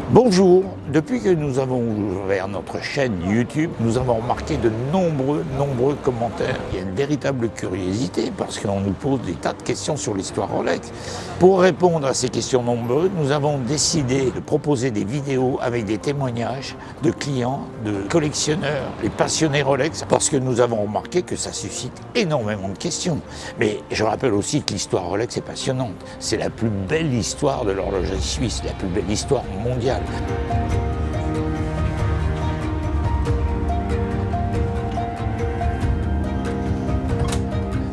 Bonjour, depuis que nous avons ouvert notre chaîne YouTube, nous avons remarqué de nombreux commentaires. Il y a une véritable curiosité parce qu'on nous pose des tas de questions sur l'histoire Rolex. Pour répondre à ces questions nombreuses, nous avons décidé de proposer des vidéos avec des témoignages de clients, de collectionneurs, les passionnés Rolex, parce que nous avons remarqué que ça suscite énormément de questions. Mais je rappelle aussi que l'histoire Rolex est passionnante. C'est la plus belle histoire de l'horlogerie suisse, la plus belle histoire mondiale.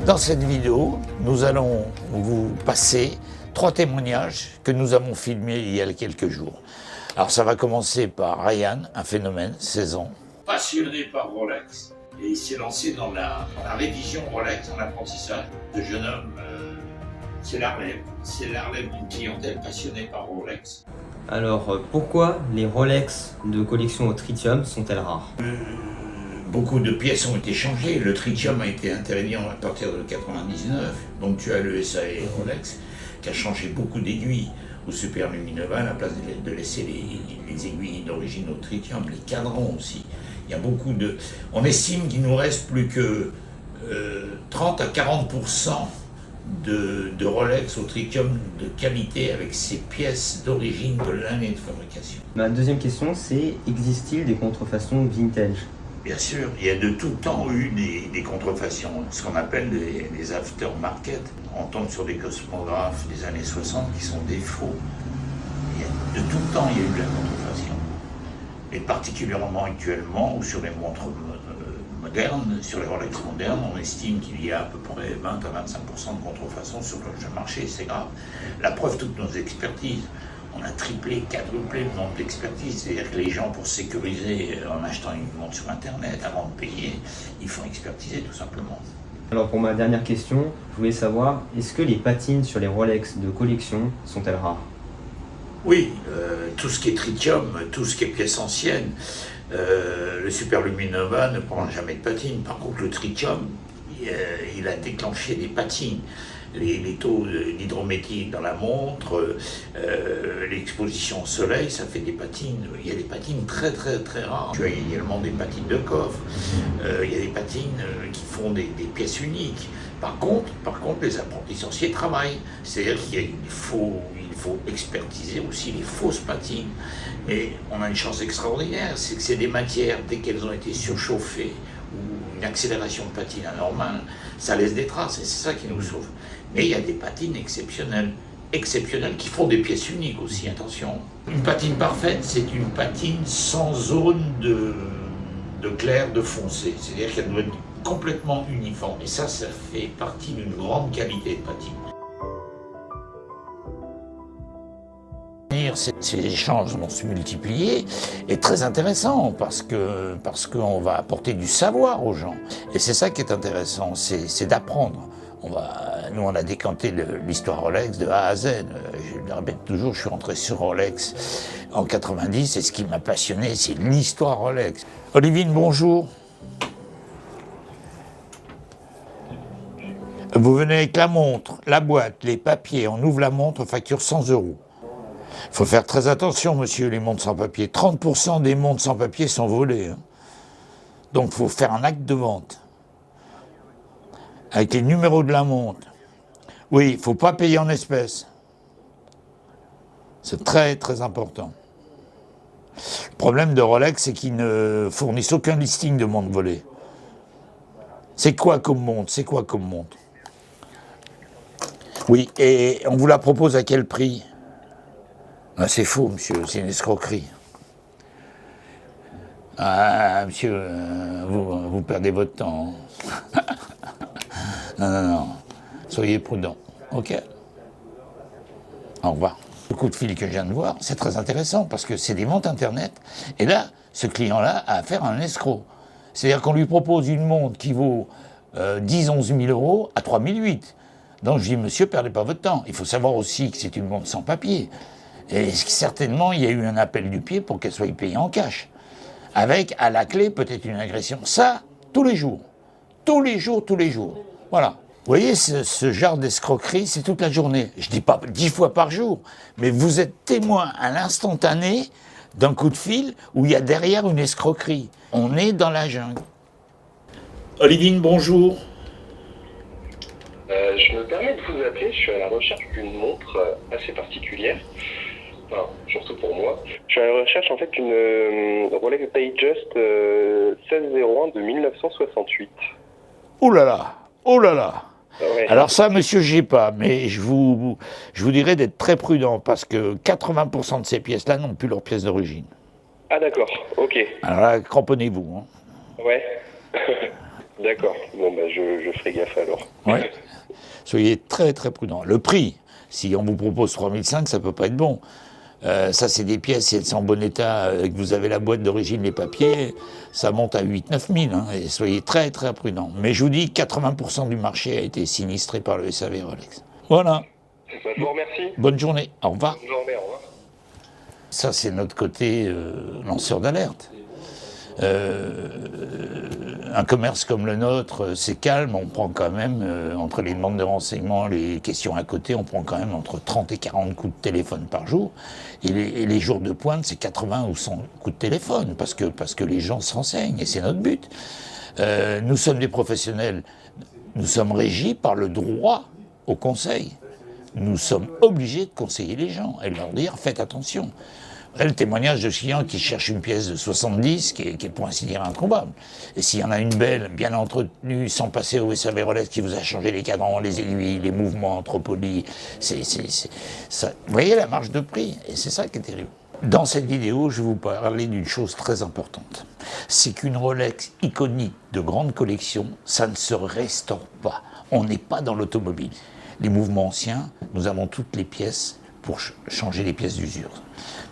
Dans cette vidéo, nous allons vous passer 3 témoignages que nous avons filmés il y a quelques jours. Alors ça va commencer par Ryan, un phénomène, 16 ans. Passionné par Rolex, et il s'est lancé dans la révision Rolex, en apprentissage. Ce jeune homme, c'est la relève d'une clientèle passionnée par Rolex. Alors, pourquoi les Rolex de collection au tritium sont-elles rares? Beaucoup de pièces ont été changées. Le tritium a été interdit à partir de 1999. Donc tu as le SAE Rolex qui a changé beaucoup d'aiguilles au Super Luminova à la place de laisser les aiguilles d'origine au tritium, les cadrans aussi. Il y a beaucoup de... On estime qu'il nous reste plus que 30 à 40% de Rolex au tritium de qualité avec ces pièces d'origine de l'année de fabrication. Ma deuxième question, c'est existe-t-il des contrefaçons vintage? Bien sûr, il y a de tout temps eu des contrefaçons, ce qu'on appelle des aftermarket. On tombe sur des cosmographes des années 60 qui sont des faux. De tout temps, il y a eu de la contrefaçon. Et particulièrement actuellement, ou sur les montres modernes, sur les Rolex modernes, on estime qu'il y a à peu près 20 à 25% de contrefaçon sur le marché. C'est grave. La preuve, toutes nos expertises. On a triplé, quadruplé le nombre d'expertises. C'est-à-dire que les gens, pour sécuriser en achetant une montre sur Internet, avant de payer, ils font expertiser tout simplement. Alors pour ma dernière question, je voulais savoir, est-ce que les patines sur les Rolex de collection sont-elles rares? Oui, tout ce qui est tritium, tout ce qui est pièces anciennes, le Super Luminova ne prend jamais de patine. Par contre, le tritium, il a déclenché des patines. Les taux d'hydrométrie dans la montre, l'exposition au soleil, ça fait des patines. Il y a des patines très rares. Tu as également des patines de coffre. Il y a des patines qui font des pièces uniques. Par contre, les apprentis sorciers travaillent. C'est-à-dire qu'il faut expertiser aussi les fausses patines. Mais on a une chance extraordinaire, c'est que c'est des matières, dès qu'elles ont été surchauffées, ou une accélération de patine anormale, ça laisse des traces, et c'est ça qui nous sauve. Mais il y a des patines exceptionnelles qui font des pièces uniques aussi, attention. Une patine parfaite, c'est une patine sans zone de clair, de foncé, c'est-à-dire qu'elle doit être complètement uniforme, et ça fait partie d'une grande qualité de patine. Ces échanges vont se multiplier et très intéressant parce qu'on va apporter du savoir aux gens. Et c'est ça qui est intéressant, c'est d'apprendre. Nous, on a décanté l'histoire Rolex de A à Z. Je le répète toujours, je suis rentré sur Rolex en 90 et ce qui m'a passionné, c'est l'histoire Rolex. Olivine, bonjour. Vous venez avec la montre, la boîte, les papiers, on ouvre la montre, on facture 100 €. Il faut faire très attention, monsieur, les montres sans papier. 30% des montres sans papier sont volées. Donc, il faut faire un acte de vente. Avec les numéros de la montre. Oui, il ne faut pas payer en espèces. C'est très important. Le problème de Rolex, c'est qu'ils ne fournissent aucun listing de montres volées. C'est quoi comme montre? Oui, et on vous la propose à quel prix? Ah, c'est faux, monsieur, c'est une escroquerie. Ah, monsieur, vous perdez votre temps. Non, soyez prudent, ok? Au revoir. Le coup de fil que je viens de voir, c'est très intéressant parce que c'est des ventes internet. Et là, ce client-là a affaire à un escroc. C'est-à-dire qu'on lui propose une montre qui vaut 10-11 000 € à 3 800. Donc je dis, monsieur, perdez pas votre temps. Il faut savoir aussi que c'est une montre sans papier. Et certainement, il y a eu un appel du pied pour qu'elle soit payée en cash. Avec, à la clé, peut-être une agression. Ça, tous les jours. Tous les jours. Voilà. voyez, ce genre d'escroquerie, c'est toute la journée. Je dis pas 10 fois par jour, mais vous êtes témoin à l'instantané d'un coup de fil où il y a derrière une escroquerie. On est dans la jungle. Olivine, bonjour. Je me permets de vous appeler, je suis à la recherche d'une montre assez particulière, enfin, surtout pour moi. Je suis à la recherche en fait d'une Rolex Datejust 1601 de 1968. Oh là là, oh là là. Ouais. Alors ça, monsieur, j'ai pas, mais je vous dirais d'être très prudent, parce que 80% de ces pièces-là n'ont plus leur pièce d'origine. Ah d'accord, ok. Alors là, cramponnez-vous. Ouais. D'accord, bon bah je ferai gaffe alors. Ouais. Soyez très très prudent. Le prix, si on vous propose 3005, ça peut pas être bon. Ça, c'est des pièces, si elles sont en bon état, que vous avez la boîte d'origine, les papiers, ça monte à 8-9 000. Hein, et soyez très très prudent. Mais je vous dis, 80% du marché a été sinistré par le SAV Rolex. Voilà. Bah, je vous remercie. Bonne journée. Au revoir. Bonne journée, au revoir. Ça, c'est notre côté lanceur d'alerte. Un commerce comme le nôtre, c'est calme, on prend quand même, entre les demandes de renseignements, les questions à côté, on prend quand même entre 30 et 40 coups de téléphone par jour. Et les jours de pointe, c'est 80 ou 100 coups de téléphone, parce que les gens se renseignent, et c'est notre but. Nous sommes des professionnels, nous sommes régis par le droit au conseil. Nous sommes obligés de conseiller les gens et de leur dire, faites attention. Le témoignage de clients qui cherchent une pièce de 70, qui est pour ainsi dire introuvable. Et s'il y en a une belle, bien entretenue, sans passer au SAV Rolex qui vous a changé les cadrans, les aiguilles, les mouvements trop polis, ça, vous voyez la marge de prix, et c'est ça qui est terrible. Dans cette vidéo, je vais vous parler d'une chose très importante. C'est qu'une Rolex iconique de grande collection, ça ne se restaure pas. On n'est pas dans l'automobile. Les mouvements anciens, nous avons toutes les pièces pour changer les pièces d'usure.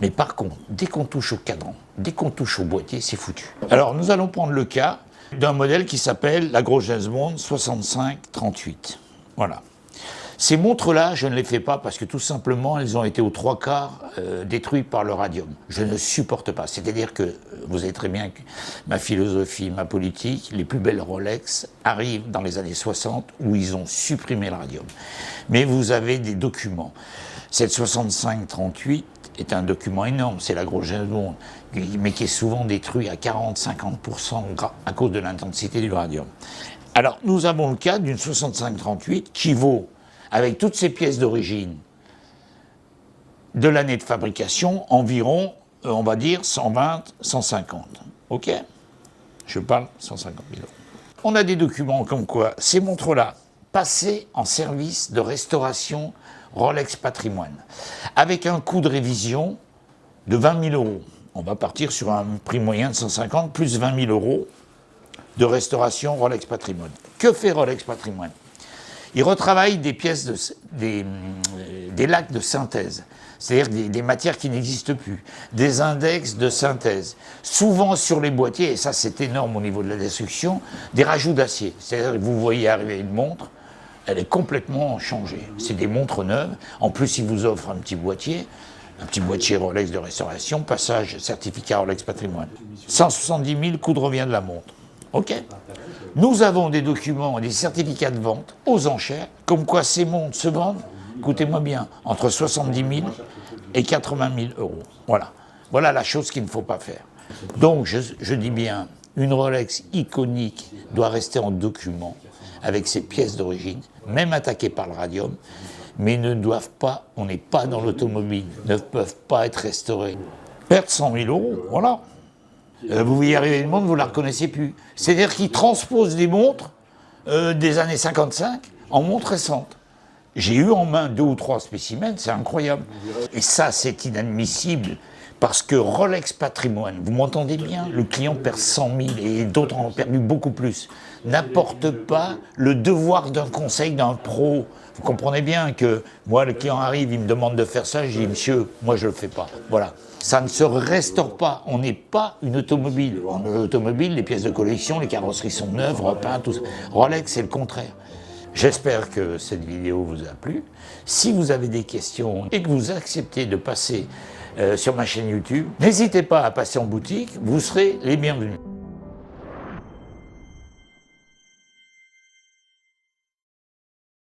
Mais par contre, dès qu'on touche au cadran, dès qu'on touche au boîtier, c'est foutu. Alors nous allons prendre le cas d'un modèle qui s'appelle la grosse James Bond 6538. Voilà. Ces montres-là, je ne les fais pas parce que tout simplement, elles ont été aux 3/4 détruites par le radium. Je ne supporte pas. C'est-à-dire que, vous savez très bien que ma philosophie, ma politique, les plus belles Rolex arrivent dans les années 60 où ils ont supprimé le radium. Mais vous avez des documents. Cette 6538 est un document énorme, c'est la grosse James Bond, mais qui est souvent détruit à 40-50% à cause de l'intensité du radium. Alors, nous avons le cas d'une 6538 qui vaut, avec toutes ses pièces d'origine, de l'année de fabrication, environ, on va dire, 120, 150. OK? Je parle 150 000 euros. On a des documents comme quoi ces montres-là, passées en service de restauration Rolex Patrimoine, avec un coût de révision de 20 000 euros. On va partir sur un prix moyen de 150 plus 20 000 euros de restauration Rolex Patrimoine. Que fait Rolex Patrimoine? Il retravaille des pièces, des lacs de synthèse, c'est-à-dire des matières qui n'existent plus, des index de synthèse, souvent sur les boîtiers, et ça c'est énorme au niveau de la destruction, des rajouts d'acier. C'est-à-dire que vous voyez arriver une montre, elle est complètement changée. C'est des montres neuves. En plus, ils vous offrent un petit boîtier Rolex de restauration, passage certificat Rolex Patrimoine. 170 000 coût de revient de la montre. OK? Nous avons des documents, des certificats de vente aux enchères, comme quoi ces montres se vendent, écoutez-moi bien, entre 70 000 et 80 000 euros. Voilà. Voilà la chose qu'il ne faut pas faire. Donc, je dis bien, une Rolex iconique doit rester en document, avec ses pièces d'origine, même attaquées par le radium, mais ne doivent pas, on n'est pas dans l'automobile, ne peuvent pas être restaurées. Perdre 100 000 euros, voilà. Vous voyez arriver une montre, vous ne la reconnaissez plus. C'est-à-dire qu'ils transposent des montres des années 55 en montres récentes. J'ai eu en main 2 ou 3 spécimens, c'est incroyable. Et ça, c'est inadmissible. Parce que Rolex Patrimoine, vous m'entendez bien, le client perd 100 000 et d'autres en ont perdu beaucoup plus, n'apporte pas le devoir d'un conseil d'un pro. Vous comprenez bien que moi, le client arrive, il me demande de faire ça, je dis, monsieur, moi je ne le fais pas. Voilà. Ça ne se restaure pas. On n'est pas une automobile. En automobile, les pièces de collection, les carrosseries sont neuves, repeintes, tout ça. Rolex, c'est le contraire. J'espère que cette vidéo vous a plu. Si vous avez des questions et que vous acceptez de passer sur ma chaîne YouTube, n'hésitez pas à passer en boutique, vous serez les bienvenus.